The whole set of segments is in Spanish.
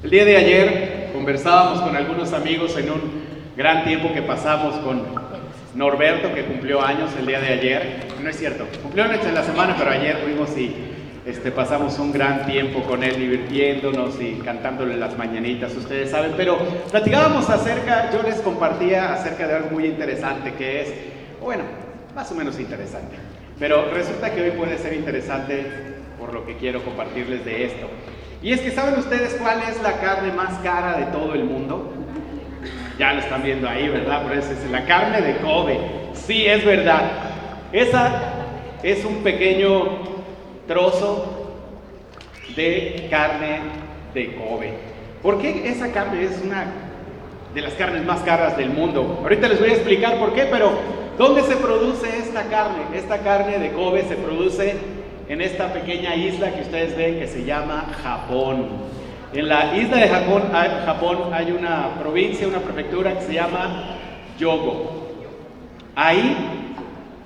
El día de ayer conversábamos con algunos amigos en un gran tiempo que pasamos con Norberto, que cumplió años el día de ayer. No es cierto, cumplió años en la semana, pero ayer fuimos y pasamos un gran tiempo con él, divirtiéndonos y cantándole las mañanitas, ustedes saben. Pero platicábamos yo les compartía acerca de algo muy interesante que es, bueno, más o menos interesante. Pero resulta que hoy puede ser interesante por lo que quiero compartirles de esto. Y es que, ¿saben ustedes cuál es la carne más cara de todo el mundo? Ya lo están viendo ahí, ¿verdad? Pero esa es la carne de Kobe. Sí, es verdad. Esa es un pequeño trozo de carne de Kobe. ¿Por qué esa carne es una de las carnes más caras del mundo? Ahorita les voy a explicar por qué, pero ¿dónde se produce esta carne? Esta carne de Kobe se produce en esta pequeña isla que ustedes ven que se llama Japón. En la isla de Japón hay una provincia, una prefectura que se llama Hyogo. Ahí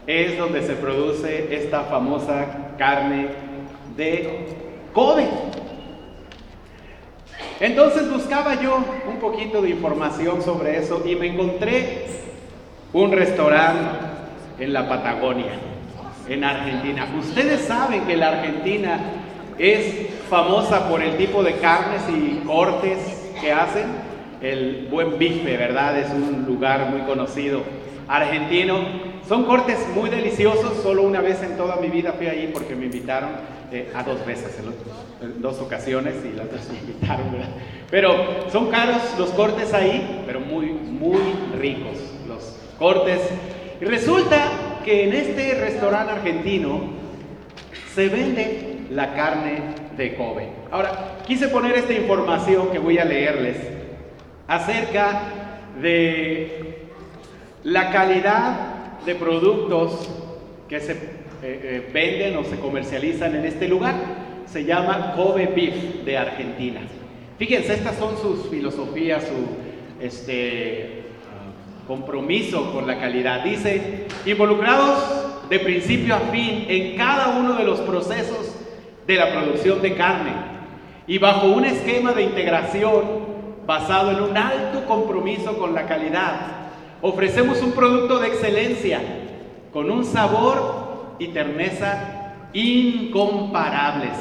es donde se produce esta famosa carne de Kobe. Entonces buscaba yo un poquito de información sobre eso y me encontré un restaurante en la Patagonia, en Argentina. Ustedes saben que la Argentina es famosa por el tipo de carnes y cortes que hacen. El buen bife, ¿verdad? Es un lugar muy conocido argentino. Son cortes muy deliciosos. Solo una vez en toda mi vida fui ahí porque me invitaron a 2 veces, en 2 ocasiones, y las 2 me invitaron, ¿verdad? Pero son caros los cortes ahí, pero muy, muy ricos los cortes. Y resulta que en este restaurante argentino se vende la carne de Kobe. Ahora, quise poner esta información que voy a leerles acerca de la calidad de productos que se venden o se comercializan en este lugar. Se llama Kobe Beef de Argentina. Fíjense, estas son sus filosofías, su compromiso con la calidad. Dice: involucrados de principio a fin en cada uno de los procesos de la producción de carne y bajo un esquema de integración basado en un alto compromiso con la calidad, ofrecemos un producto de excelencia con un sabor y terneza incomparables.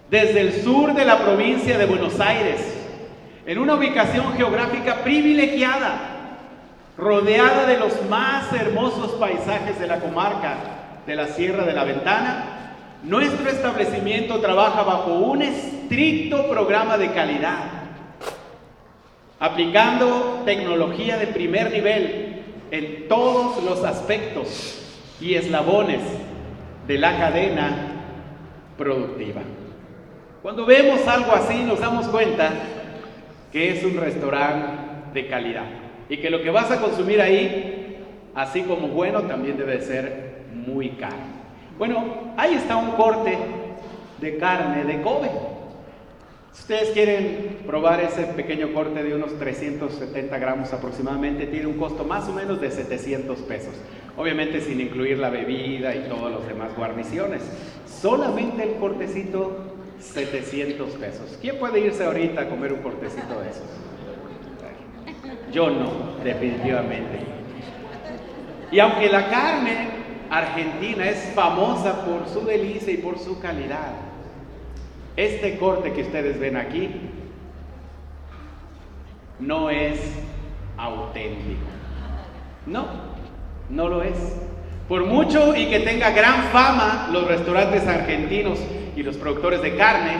Desde el sur de la provincia de Buenos Aires, en una ubicación geográfica privilegiada, rodeada de los más hermosos paisajes de la comarca de la Sierra de la Ventana, nuestro establecimiento trabaja bajo un estricto programa de calidad, aplicando tecnología de primer nivel en todos los aspectos y eslabones de la cadena productiva. Cuando vemos algo así nos damos cuenta que es un restaurante de calidad y que lo que vas a consumir ahí, así como bueno, también debe ser muy caro. Bueno, ahí está un corte de carne de Kobe. Si ustedes quieren probar ese pequeño corte de unos 370 gramos aproximadamente, tiene un costo más o menos de 700 pesos. Obviamente sin incluir la bebida y todas las demás guarniciones. Solamente el cortecito, 700 pesos. ¿Quién puede irse ahorita a comer un cortecito de esos? Yo no, definitivamente. Y aunque la carne argentina es famosa por su delicia y por su calidad, este corte que ustedes ven aquí no es auténtico. No, no lo es. Por mucho y que tenga gran fama los restaurantes argentinos y los productores de carne,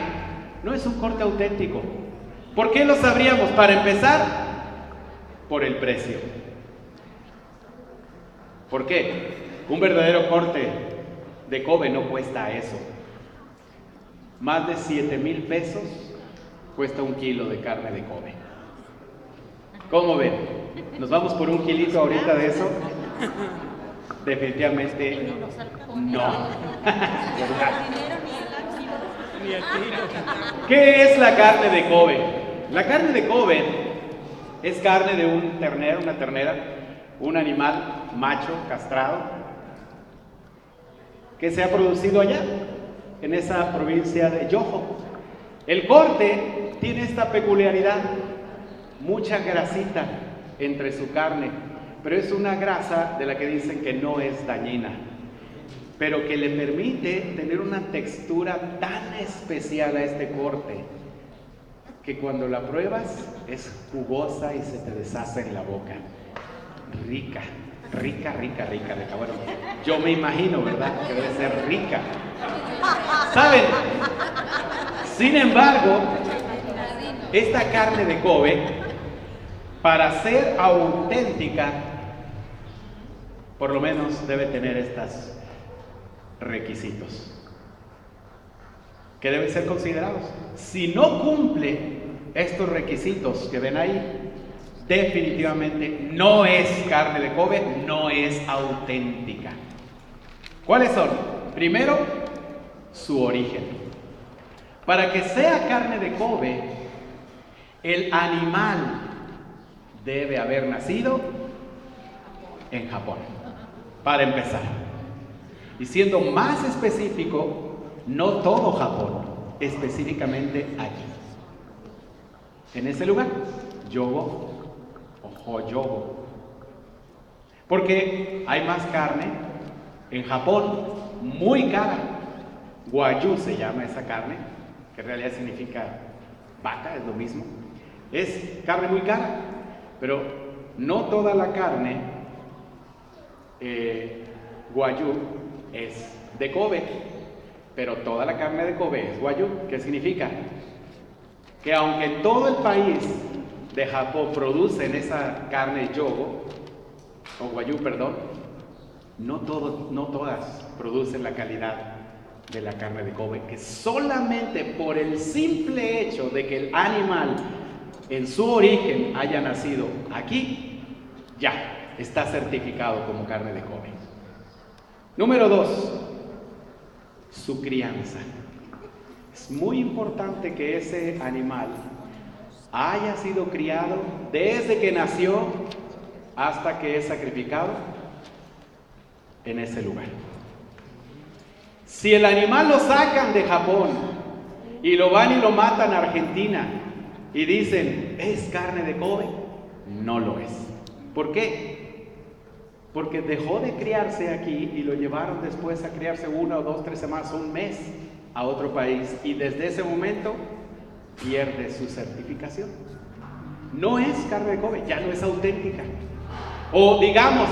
no es un corte auténtico. ¿Por qué lo sabríamos? Para empezar, por el precio. ¿Por qué? Un verdadero corte de Kobe no cuesta eso. Más de 7,000 pesos cuesta un kilo de carne de Kobe. ¿Cómo ven? ¿Nos vamos por un kilito ahorita de eso? Definitivamente no. ¿Qué es la carne de Kobe? La carne de Kobe es carne de un ternero, una ternera, un animal macho castrado que se ha producido allá, en esa provincia de Yoho. El corte tiene esta peculiaridad, mucha grasita entre su carne, pero es una grasa de la que dicen que no es dañina, pero que le permite tener una textura tan especial a este corte, que cuando la pruebas es jugosa y se te deshace en la boca. Rica, rica, rica, rica, rica. Bueno, yo me imagino, ¿verdad?, que debe ser rica. ¿Saben? Sin embargo, esta carne de Kobe, para ser auténtica, por lo menos debe tener estos requisitos que deben ser considerados. Si no cumple estos requisitos que ven ahí, definitivamente no es carne de Kobe, no es auténtica. ¿Cuáles son? Primero, su origen. Para que sea carne de Kobe, el animal debe haber nacido en Japón, para empezar. Y siendo más específico, no todo Japón, específicamente allí, en ese lugar, Yogo o Hyogo. Porque hay más carne en Japón, muy cara. Wagyu se llama esa carne, que en realidad significa vaca, es lo mismo. Es carne muy cara, pero no toda la carne Wagyu es de Kobe, pero toda la carne de Kobe es Wagyu. ¿Qué significa? Que aunque todo el país de Japón producen esa carne Yogo, o Wagyu, perdón, no todas producen la calidad de la carne de Kobe, que solamente por el simple hecho de que el animal en su origen haya nacido aquí, ya está certificado como carne de Kobe. Número 2, su crianza. Es muy importante que ese animal haya sido criado desde que nació hasta que es sacrificado en ese lugar. Si el animal lo sacan de Japón y lo van y lo matan a Argentina y dicen, ¿es carne de Kobe?, no lo es. ¿Por qué? Porque dejó de criarse aquí y lo llevaron después a criarse 1 o 2, 3 semanas, un mes a otro país, y desde ese momento pierde su certificación. No es carne de Kobe, ya no es auténtica. O digamos,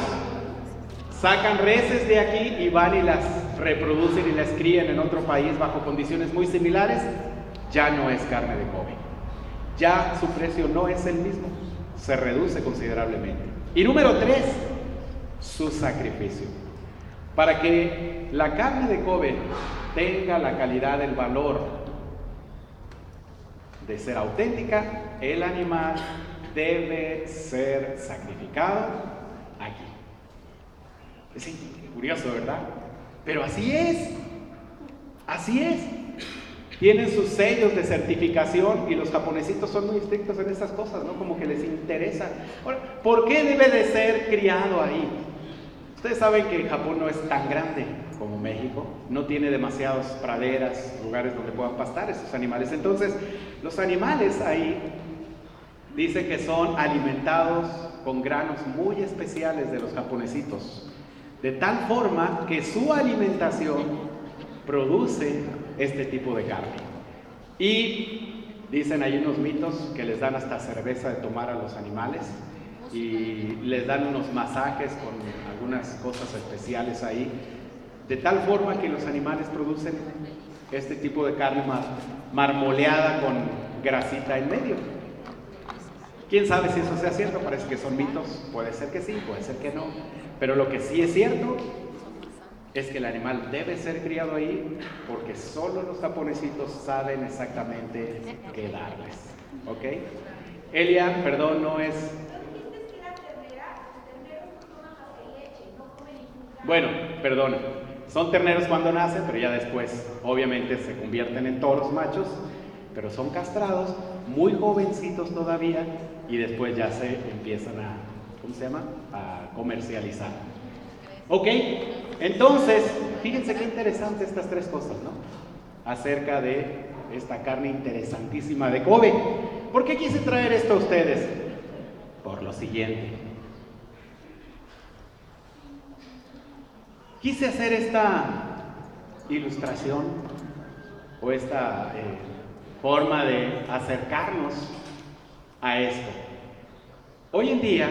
sacan reses de aquí y van y las reproducen y las crían en otro país bajo condiciones muy similares, ya no es carne de Kobe. Ya su precio no es el mismo, se reduce considerablemente. Y número 3, su sacrificio. Para que la carne de Kobe tenga la calidad, el valor de ser auténtica, el animal debe ser sacrificado aquí. Es curioso, ¿verdad? Pero así es. Así es. Tienen sus sellos de certificación y los japonesitos son muy estrictos en estas cosas, ¿no? Como que les interesa. Ahora, ¿por qué debe de ser criado ahí? Ustedes saben que Japón no es tan grande como México, no tiene demasiadas praderas, lugares donde puedan pastar esos animales. Entonces, los animales ahí dicen que son alimentados con granos muy especiales de los japonesitos, de tal forma que su alimentación produce este tipo de carne. Y dicen hay unos mitos que les dan hasta cerveza de tomar a los animales y les dan unos masajes con algunas cosas especiales ahí, de tal forma que los animales producen este tipo de carne marmoleada con grasita en medio. ¿Quién sabe si eso sea cierto? Parece que son mitos, puede ser que sí, puede ser que no, pero lo que sí es cierto es que el animal debe ser criado ahí porque solo los japonesitos saben exactamente qué darles. ¿Ok? Elia, perdón, no es... Bueno, perdón, son terneros cuando nacen, pero ya después obviamente se convierten en toros machos, pero son castrados, muy jovencitos todavía, y después ya se empiezan a, ¿cómo se llama?, a comercializar. Ok, entonces, fíjense qué interesante estas 3 cosas, ¿no? Acerca de esta carne interesantísima de Kobe. ¿Por qué quise traer esto a ustedes? Por lo siguiente. Quise hacer esta ilustración o esta forma de acercarnos a esto. Hoy en día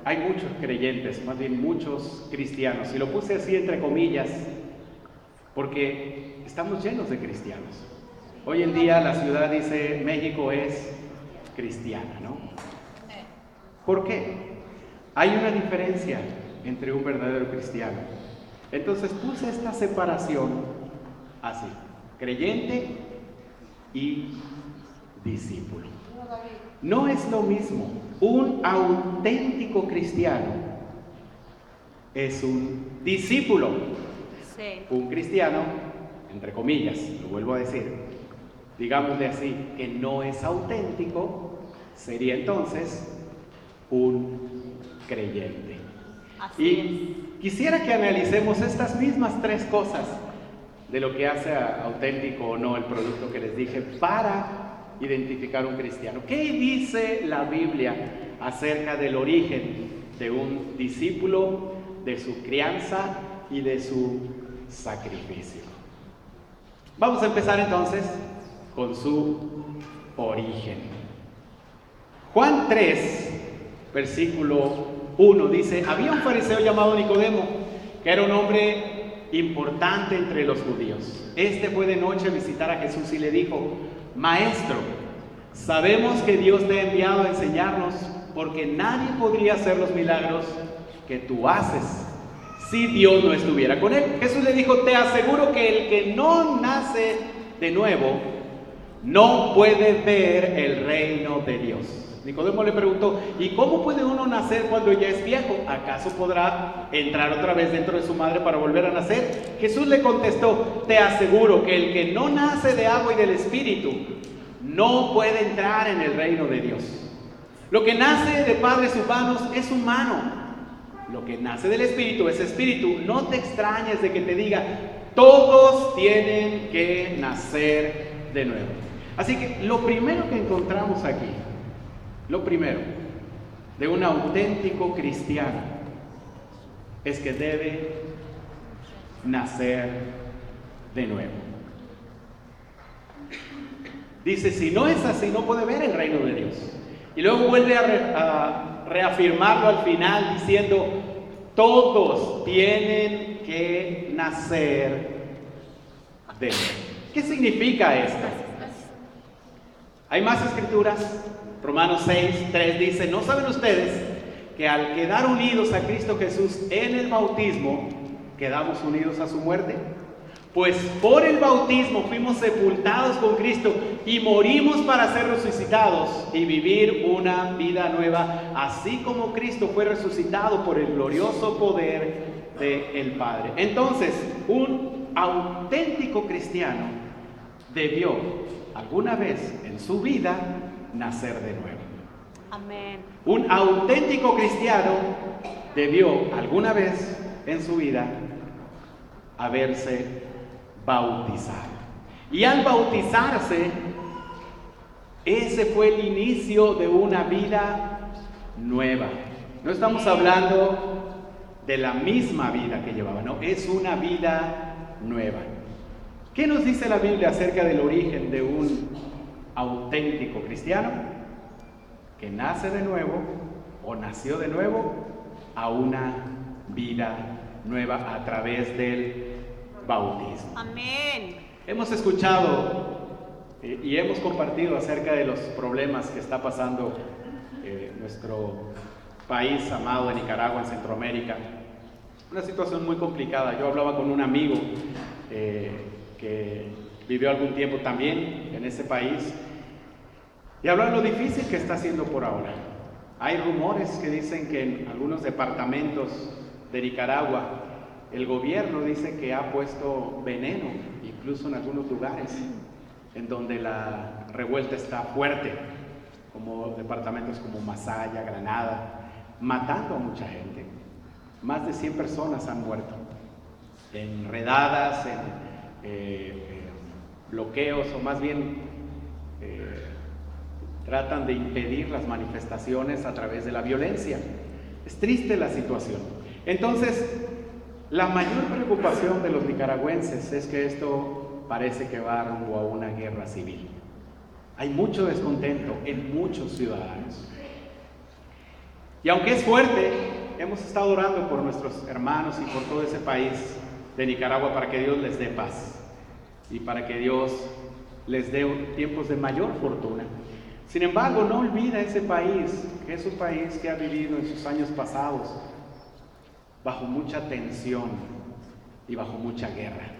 hay muchos creyentes, más bien muchos cristianos, y lo puse así entre comillas, porque estamos llenos de cristianos. Hoy en día la ciudad dice México es cristiana, ¿no? ¿Por qué? Hay una diferencia entre un verdadero cristiano. Entonces puse esta separación así, creyente y discípulo. No es lo mismo. Un auténtico cristiano es un discípulo. Sí. Un cristiano, entre comillas, lo vuelvo a decir, digámosle así, que no es auténtico, sería entonces un creyente. Así Quisiera que analicemos estas mismas tres cosas de lo que hace auténtico o no el producto que les dije para identificar un cristiano. ¿Qué dice la Biblia acerca del origen de un discípulo, de su crianza y de su sacrificio? Vamos a empezar entonces con su origen. Juan 3, versículo 1 dice: había un fariseo llamado Nicodemo, que era un hombre importante entre los judíos. Este fue de noche a visitar a Jesús y le dijo: Maestro, sabemos que Dios te ha enviado a enseñarnos, porque nadie podría hacer los milagros que tú haces si Dios no estuviera con él. Jesús le dijo: te aseguro que el que no nace de nuevo no puede ver el reino de Dios. Nicodemo le preguntó: ¿y cómo puede uno nacer cuando ya es viejo? ¿Acaso podrá entrar otra vez dentro de su madre para volver a nacer? Jesús le contestó: te aseguro que el que no nace de agua y del Espíritu no puede entrar en el reino de Dios. Lo que nace de padres humanos es humano. Lo que nace del Espíritu es espíritu. No te extrañes de que te diga: todos tienen que nacer de nuevo. Así que lo primero que encontramos aquí, lo primero de un auténtico cristiano, es que debe nacer de nuevo. Dice: si no es así, no puede ver el reino de Dios. Y luego vuelve a reafirmarlo al final diciendo: todos tienen que nacer de nuevo. ¿Qué significa esto? Hay más escrituras. Romanos 6, 3 dice: ¿no saben ustedes que al quedar unidos a Cristo Jesús en el bautismo, quedamos unidos a su muerte? Pues por el bautismo fuimos sepultados con Cristo y morimos para ser resucitados y vivir una vida nueva, así como Cristo fue resucitado por el glorioso poder del Padre. Entonces, un auténtico cristiano debió alguna vez en su vida nacer de nuevo. Amén. Un auténtico cristiano debió alguna vez en su vida haberse bautizado. Y al bautizarse, ese fue el inicio de una vida nueva. No estamos hablando de la misma vida que llevaba, no, es una vida nueva. ¿Qué nos dice la Biblia acerca del origen de un auténtico cristiano? Que nace de nuevo o nació de nuevo a una vida nueva a través del bautismo. Amén. Hemos escuchado y hemos compartido acerca de los problemas que está pasando nuestro país amado de Nicaragua, en Centroamérica. Una situación muy complicada. Yo hablaba con un amigo que vivió algún tiempo también en ese país y hablaba de lo difícil que está haciendo por ahora. Hay rumores que dicen que en algunos departamentos de Nicaragua el gobierno dice que ha puesto veneno, incluso en algunos lugares en donde la revuelta está fuerte, como departamentos como Masaya, Granada, matando a mucha gente. Más de 100 personas han muerto, enredadas en bloqueos o más bien tratan de impedir las manifestaciones a través de la violencia. Es triste la situación. Entonces, la mayor preocupación de los nicaragüenses es que esto parece que va rumbo a una guerra civil. Hay mucho descontento en muchos ciudadanos. Y aunque es fuerte, hemos estado orando por nuestros hermanos y por todo ese país de Nicaragua para que Dios les dé paz y para que Dios les dé tiempos de mayor fortuna. Sin embargo, no olvida ese país, que es un país que ha vivido en sus años pasados bajo mucha tensión y bajo mucha guerra.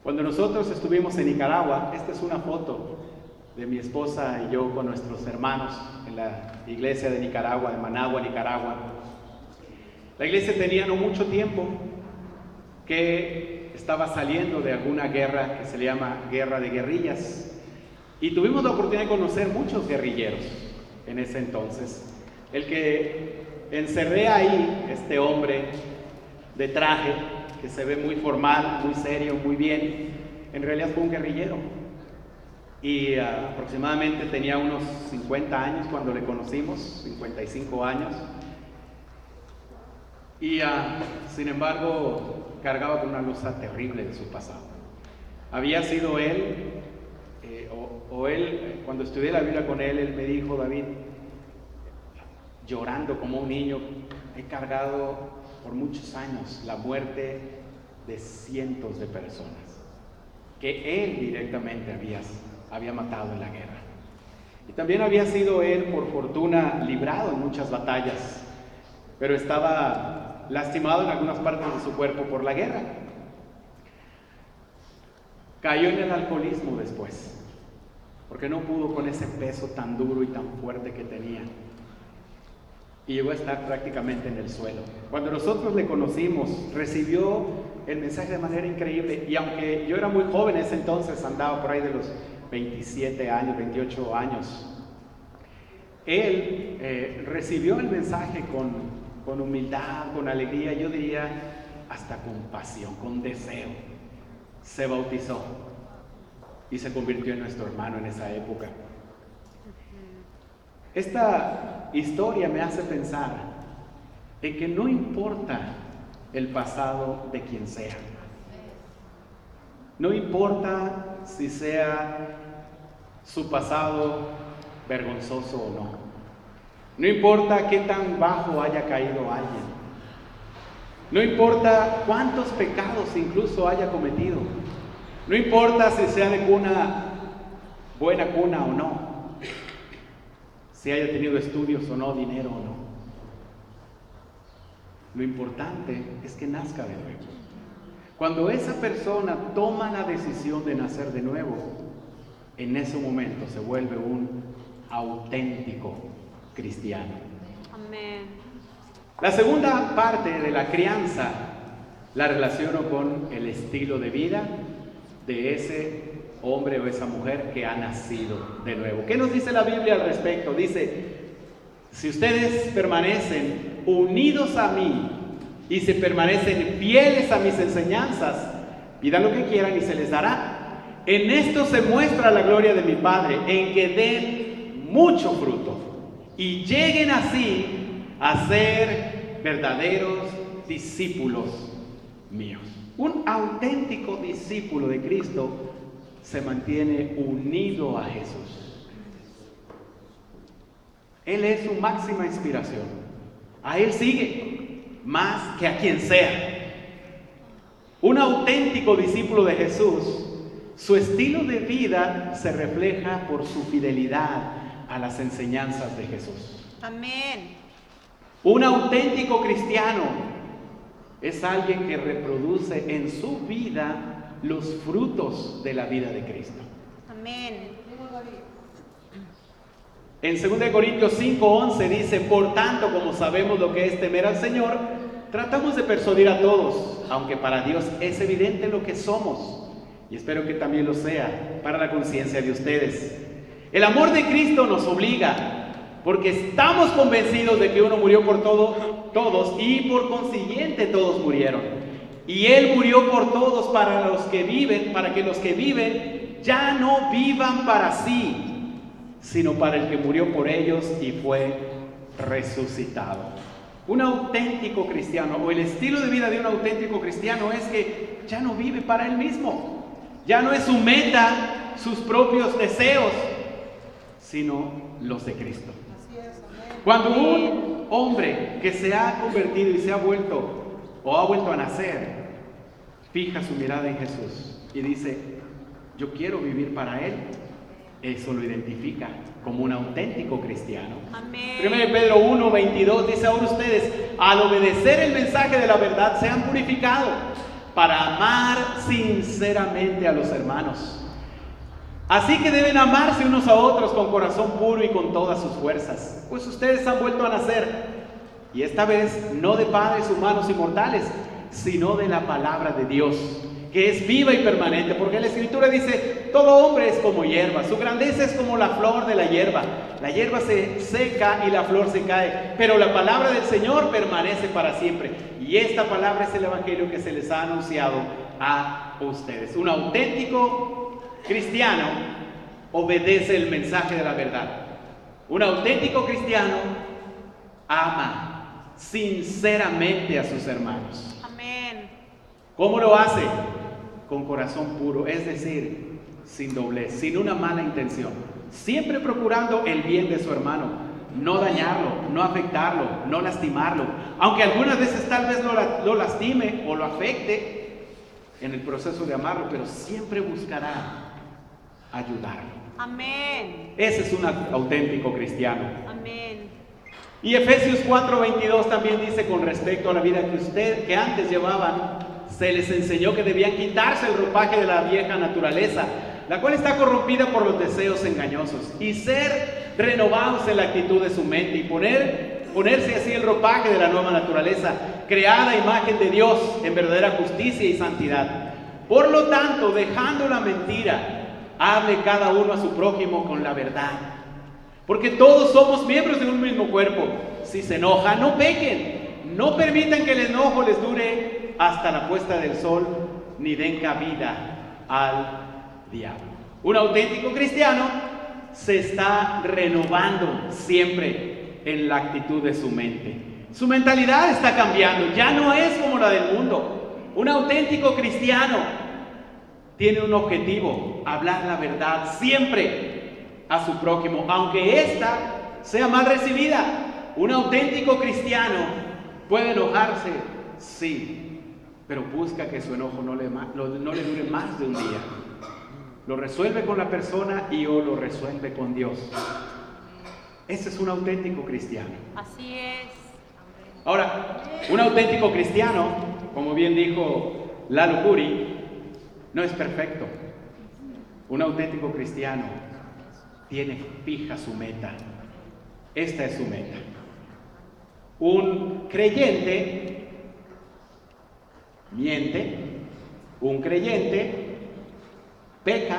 Cuando nosotros estuvimos en Nicaragua, esta es una foto de mi esposa y yo con nuestros hermanos en la iglesia de Nicaragua, de Managua, Nicaragua. La iglesia tenía no mucho tiempo que estaba saliendo de alguna guerra que se le llama guerra de guerrillas. Y tuvimos la oportunidad de conocer muchos guerrilleros en ese entonces. El que encerré ahí, este hombre de traje, que se ve muy formal, muy serio, muy bien, en realidad fue un guerrillero. Y aproximadamente tenía unos 50 años cuando le conocimos, 55 años. Y sin embargo, cargaba con una losa terrible de su pasado. Había sido él, cuando estudié la Biblia con él me dijo: David, llorando como un niño, he cargado por muchos años la muerte de cientos de personas que él directamente había matado en la guerra. Y también había sido él, por fortuna, librado en muchas batallas, pero estaba lastimado en algunas partes de su cuerpo por la guerra. Cayó en el alcoholismo después, porque no pudo con ese peso tan duro y tan fuerte que tenía. Y llegó a estar prácticamente en el suelo. Cuando nosotros le conocimos, recibió el mensaje de manera increíble. Y aunque yo era muy joven en ese entonces, andaba por ahí de los 27 años, 28 años, él recibió el mensaje con humildad, con alegría, yo diría hasta con pasión, con deseo. Se bautizó y se convirtió en nuestro hermano en esa época. Esta historia me hace pensar en que no importa el pasado de quien sea. No importa si sea su pasado vergonzoso o no. No importa qué tan bajo haya caído alguien. No importa cuántos pecados incluso haya cometido. No importa si sea de buena cuna o no. Si haya tenido estudios o no, dinero o no. Lo importante es que nazca de nuevo. Cuando esa persona toma la decisión de nacer de nuevo, en ese momento se vuelve un auténtico cristiano. Amén. La segunda parte de la crianza la relaciono con el estilo de vida de ese hombre o esa mujer que ha nacido de nuevo. ¿Qué nos dice la Biblia al respecto? Dice: si ustedes permanecen unidos a mí y se permanecen fieles a mis enseñanzas, pidan lo que quieran y se les dará. En esto se muestra la gloria de mi Padre, en que den mucho fruto y lleguen así a ser verdaderos discípulos míos. Un auténtico discípulo de Cristo se mantiene unido a Jesús. Él es su máxima inspiración. A Él sigue más que a quien sea. Un auténtico discípulo de Jesús, su estilo de vida se refleja por su fidelidad a las enseñanzas de Jesús. Amén. Un auténtico cristiano es alguien que reproduce en su vida los frutos de la vida de Cristo. Amén. En 2 Corintios 5:11 dice: por tanto, como sabemos lo que es temer al Señor, tratamos de persuadir a todos, aunque para Dios es evidente lo que somos, y espero que también lo sea para la conciencia de ustedes. El amor de Cristo nos obliga, porque estamos convencidos de que uno murió por todos, y por consiguiente todos murieron. Y Él murió por todos para que los que viven ya no vivan para sí, sino para el que murió por ellos y fue resucitado. Un auténtico cristiano, o el estilo de vida de un auténtico cristiano, es que ya no vive para él mismo. Ya no es su meta, sus propios deseos, sino los de Cristo. Cuando un hombre que se ha convertido y se ha vuelto o ha vuelto a nacer, fija su mirada en Jesús y dice, yo quiero vivir para Él, eso lo identifica como un auténtico cristiano. Amén. 1 Pedro 1:22 dice, ahora ustedes, al obedecer el mensaje de la verdad, se han purificado para amar sinceramente a los hermanos. Así que deben amarse unos a otros con corazón puro y con todas sus fuerzas, pues ustedes han vuelto a nacer, y esta vez no de padres humanos y mortales, sino de la palabra de Dios, que es viva y permanente, porque la Escritura dice, todo hombre es como hierba, su grandeza es como la flor de la hierba se seca y la flor se cae, pero la palabra del Señor permanece para siempre, y esta palabra es el evangelio que se les ha anunciado a ustedes. Un auténtico cristiano obedece el mensaje de la verdad. Un auténtico cristiano ama sinceramente a sus hermanos. Amén. ¿Cómo lo hace? Con corazón puro, es decir, sin doblez, sin una mala intención, siempre procurando el bien de su hermano, no dañarlo, no afectarlo, no lastimarlo, aunque algunas veces tal vez lo lastime o lo afecte en el proceso de amarlo, pero siempre buscará ayudarlo. Amén. Ese es un auténtico cristiano. Amén. Y Efesios 4:22 también dice, con respecto a la vida que antes llevaban, se les enseñó que debían quitarse el ropaje de la vieja naturaleza, la cual está corrompida por los deseos engañosos, y ser renovados en la actitud de su mente, y ponerse así el ropaje de la nueva naturaleza, creada a imagen de Dios en verdadera justicia y santidad. Por lo tanto, dejando la mentira, hable cada uno a su prójimo con la verdad, porque todos somos miembros de un mismo cuerpo. Si se enojan, no pequen, no permitan que el enojo les dure hasta la puesta del sol, ni den cabida al diablo. Un auténtico cristiano se está renovando siempre en la actitud de su mente. Su mentalidad está cambiando, ya no es como la del mundo. Un auténtico cristiano tiene un objetivo, hablar la verdad siempre a su prójimo, aunque ésta sea mal recibida. Un auténtico cristiano puede enojarse, sí, pero busca que su enojo no le dure más de un día. Lo resuelve con la persona y o lo resuelve con Dios. Ese es un auténtico cristiano. Así es. Ahora, un auténtico cristiano, como bien dijo Lalo Puri, no es perfecto. Un auténtico cristiano tiene fija su meta. Esta es su meta. Un creyente miente, un creyente peca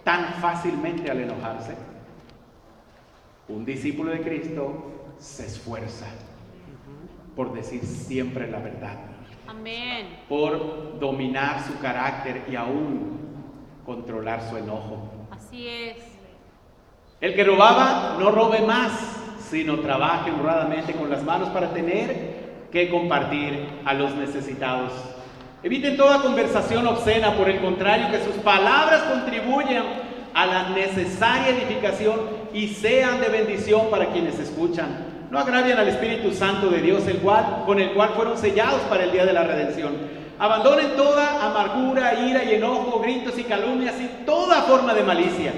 tan fácilmente al enojarse. Un discípulo de Cristo se esfuerza por decir siempre la verdad. Amén. Por dominar su carácter y aún controlar su enojo. Así es. El que robaba, no robe más, sino trabaje honradamente con las manos para tener que compartir a los necesitados. Eviten toda conversación obscena, por el contrario, que sus palabras contribuyan a la necesaria edificación y sean de bendición para quienes escuchan. No agravien al Espíritu Santo de Dios, con el cual fueron sellados para el día de la redención. Abandonen toda amargura, ira y enojo, gritos y calumnias y toda forma de malicia.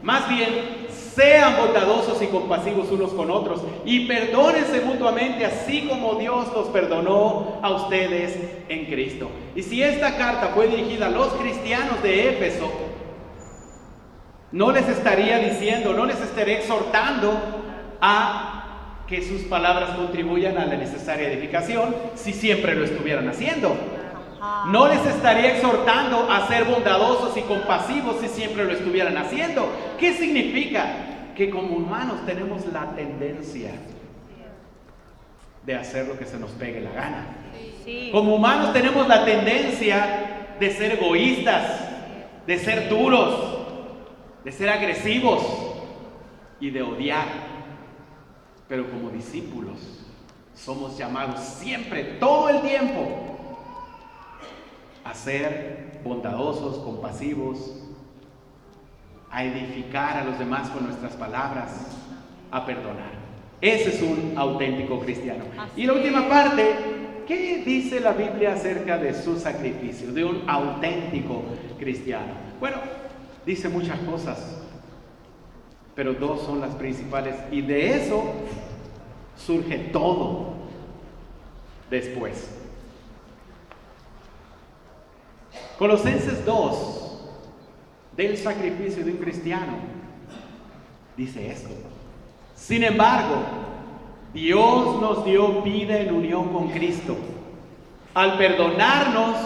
Más bien, sean bondadosos y compasivos unos con otros y perdónense mutuamente, así como Dios los perdonó a ustedes en Cristo. Y si esta carta fue dirigida a los cristianos de Éfeso, no les estaría diciendo, no les estaría exhortando a que sus palabras contribuyan a la necesaria edificación si siempre lo estuvieran haciendo. No les estaría exhortando a ser bondadosos y compasivos si siempre lo estuvieran haciendo. ¿Qué significa? Que como humanos tenemos la tendencia de hacer lo que se nos pegue la gana. Sí. Como humanos tenemos la tendencia de ser egoístas, de ser duros, de ser agresivos y de odiar. Pero como discípulos somos llamados siempre, todo el tiempo, a ser bondadosos, compasivos, a edificar a los demás con nuestras palabras, a perdonar. Ese es un auténtico cristiano. Y la última parte, ¿qué dice la Biblia acerca de su sacrificio, de un auténtico cristiano? Bueno, dice muchas cosas, pero dos son las principales, y de eso surge todo después. Colosenses 2, del sacrificio de un cristiano, dice esto: sin embargo, Dios nos dio vida en unión con Cristo, al perdonarnos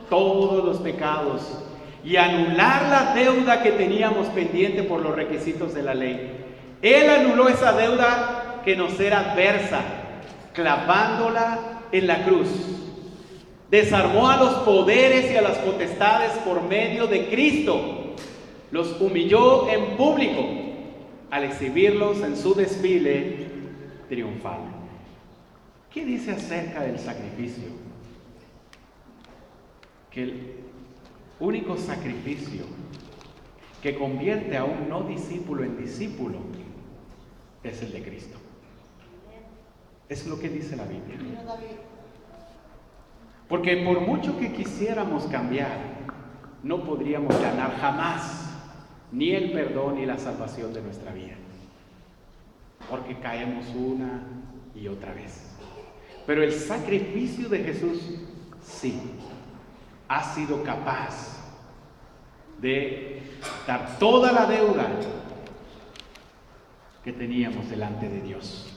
todos los pecados y anular la deuda que teníamos pendiente por los requisitos de la ley. Él anuló esa deuda que nos era adversa, clavándola en la cruz. Desarmó a los poderes y a las potestades por medio de Cristo. Los humilló en público al exhibirlos en su desfile triunfal. ¿Qué dice acerca del sacrificio? Que el único sacrificio que convierte a un no discípulo en discípulo es el de Cristo. Es lo que dice la Biblia. Porque por mucho que quisiéramos cambiar, no podríamos ganar jamás ni el perdón ni la salvación de nuestra vida, porque caemos una y otra vez. Pero el sacrificio de Jesús sí ha sido capaz de dar toda la deuda que teníamos delante de Dios.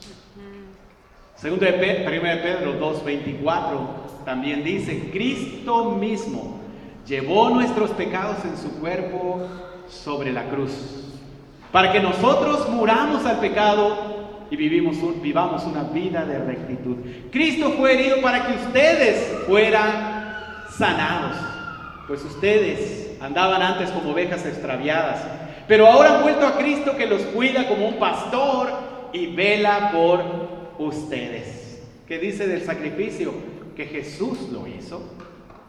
Segundo de Pedro, 1 de Pedro 2:24 también dice: Cristo mismo llevó nuestros pecados en su cuerpo sobre la cruz, para que nosotros muramos al pecado y vivamos una vida de rectitud. Cristo fue herido para que ustedes fueran sanados, pues ustedes andaban antes como ovejas extraviadas, pero ahora han vuelto a Cristo, que los cuida como un pastor y vela por ustedes. ¿Qué dice del sacrificio? Que Jesús lo hizo.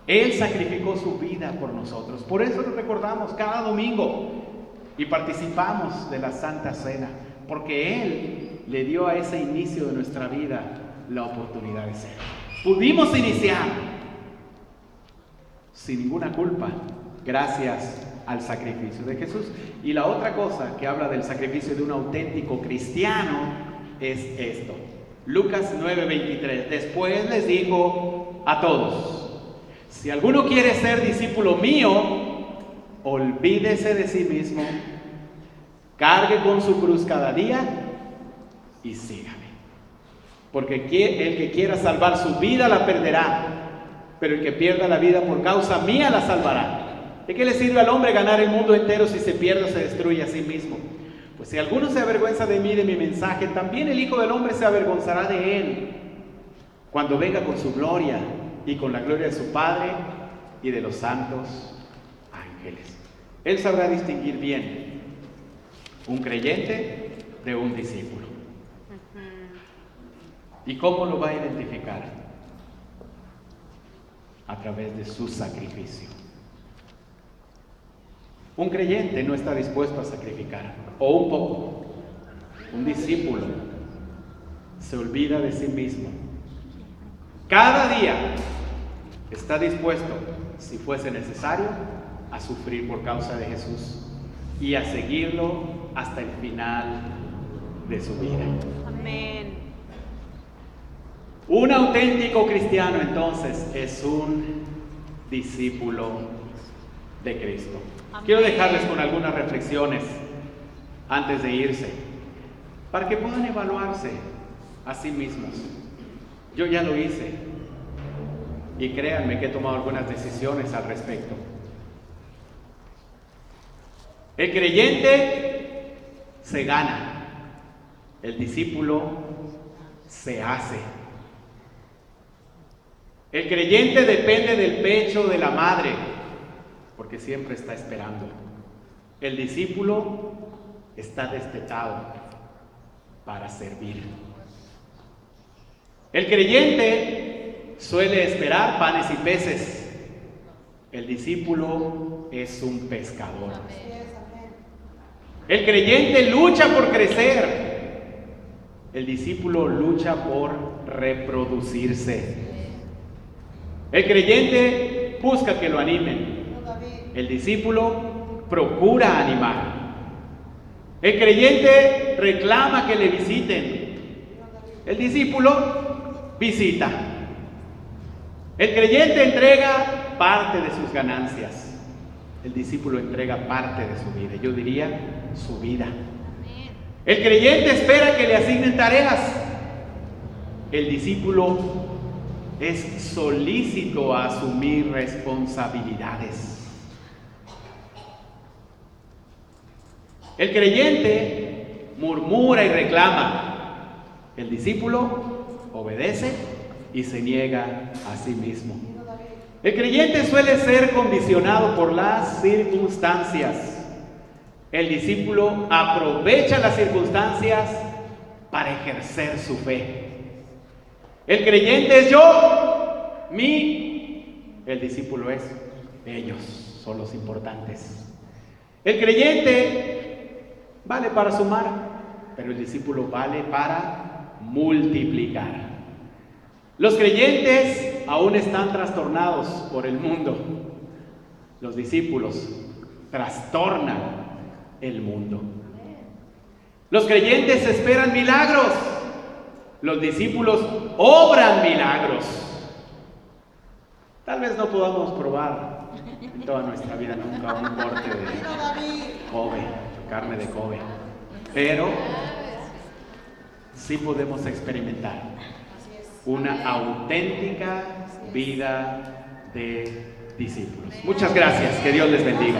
Él sacrificó su vida por nosotros. Por eso lo recordamos cada domingo y participamos de la Santa Cena, porque Él le dio a ese inicio de nuestra vida la oportunidad de ser. Pudimos iniciar sin ninguna culpa, gracias al sacrificio de Jesús. Y la otra cosa que habla del sacrificio de un auténtico cristiano es esto. Lucas 9:23. Después les dijo a todos: si alguno quiere ser discípulo mío, olvídese de sí mismo, cargue con su cruz cada día y sígame. Porque el que quiera salvar su vida la perderá, pero el que pierda la vida por causa mía la salvará. ¿De qué le sirve al hombre ganar el mundo entero si se pierde o se destruye a sí mismo? Pues si alguno se avergüenza de mí, de mi mensaje, también el Hijo del Hombre se avergonzará de él, cuando venga con su gloria y con la gloria de su Padre y de los santos ángeles. Él sabrá distinguir bien un creyente de un discípulo. ¿Y cómo lo va a identificar? A través de su sacrificio. Un creyente no está dispuesto a sacrificar, o un poco. Un discípulo se olvida de sí mismo. Cada día está dispuesto, si fuese necesario, a sufrir por causa de Jesús y a seguirlo hasta el final de su vida. Amén. Un auténtico cristiano, entonces, es un discípulo de Cristo. Amén. Quiero dejarles con algunas reflexiones antes de irse, para que puedan evaluarse a sí mismos. Yo ya lo hice y créanme que he tomado algunas decisiones al respecto. El creyente se gana, el discípulo se hace. El creyente depende del pecho de la madre, porque siempre está esperando. El discípulo está destetado para servir. El creyente suele esperar panes y peces. El discípulo es un pescador. El creyente lucha por crecer. El discípulo lucha por reproducirse. El creyente busca que lo animen. El discípulo procura animar. El creyente reclama que le visiten. El discípulo visita. El creyente entrega parte de sus ganancias. El discípulo entrega parte de su vida. Yo diría su vida. El creyente espera que le asignen tareas. El discípulo es solícito a asumir responsabilidades. El creyente murmura y reclama. El discípulo obedece y se niega a sí mismo. El creyente suele ser condicionado por las circunstancias. El discípulo aprovecha las circunstancias para ejercer su fe. El creyente es yo, mí. El discípulo es ellos, son los importantes. El creyente vale para sumar, pero el discípulo vale para multiplicar. Los creyentes aún están trastornados por el mundo. Los discípulos trastornan el mundo. Los creyentes esperan milagros. Los discípulos obran milagros. Tal vez no podamos probar en toda nuestra vida nunca un corte de Kobe, carne de Kobe, pero sí podemos experimentar una auténtica vida de discípulos. Muchas gracias, que Dios les bendiga.